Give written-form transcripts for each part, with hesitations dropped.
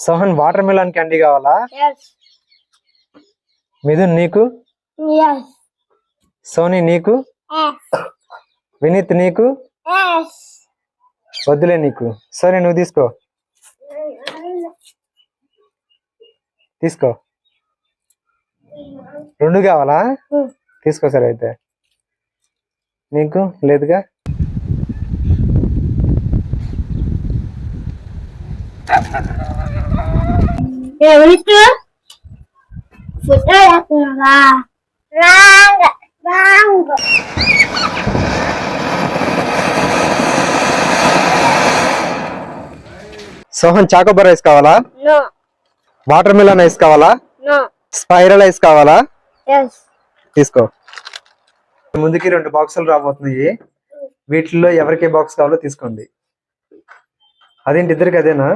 Sohan water melon candy కావాలా? మిథున్ నీకు? Sony నీకు? వినీత్ నీకు? వద్దులే నీకు. సరే నువ్వు తీసుకో. తీసుకో. 2 కావాలా? తీసుకో. సరే అయితే నీకు లేదుగా. సోహన్ చాకోబార్ ఐస్ కావాలా? వాటర్ మిలన్ ఐస్ కావాలా? స్పైరల్ ఐస్ కావాలా? తీసుకో. ముందుకి 2 బాక్సులు రాబోతున్నాయి. వీటిల్లో ఎవరికి బాక్స్ కావాలో తీసుకోండి. అదేంటి ఇద్దరికి అదేనా?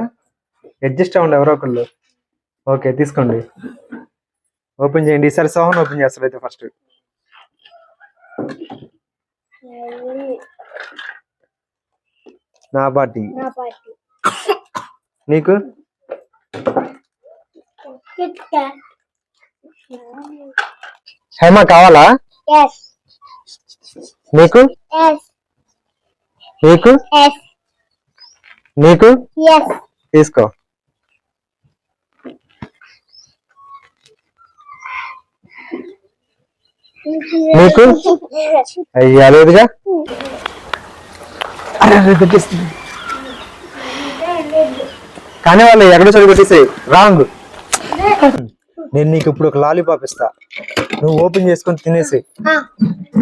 అడ్జస్ట్ అవ్వండి ఎవరో ఒకళ్ళు. ఓకే తీసుకోండి. ఓపెన్ చేయండి. ఈసారి సోహన్ ఓపెన్ చేస్తాడు అయితే ఫస్ట్. నా పార్టీ. నీకు? హేమ కావాలా? నీకు? నీకు? నీకు? తీసుకో. నీకు? అయ్యా లేదుగా. కానీ వాళ్ళు ఎక్కడో చోటు పెట్టేసాయి. రాంగ్. నేను నీకు ఇప్పుడు ఒక లాలీపాప్ ఇస్తా, నువ్వు ఓపెన్ చేసుకొని తినేసి.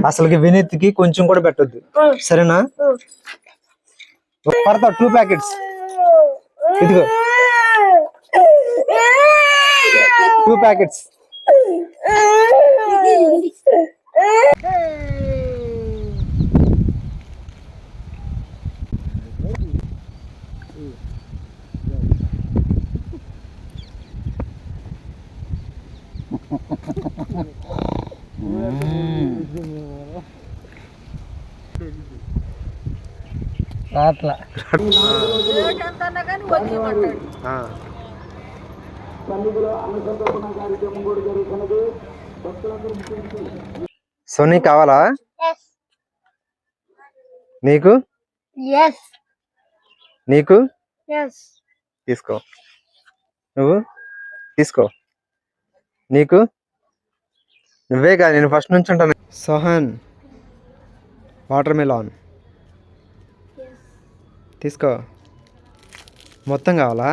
అసలుకి వినీత్కి కొంచెం కూడా పెట్టొద్దు, సరేనా? పడతావు 2 ప్యాకెట్స్. ఇదిగో 2 ప్యాకెట్స్. సోనీ కావాలా? నీకు? నీకు? తీసుకో. నువ్వు తీసుకో. నీకు? నువ్వే కాదు, నేను ఫస్ట్ నుంచి ఉంటాను. సోహన్ వాటర్ మిలాన్ తీసుకో. మొత్తం కావాలా?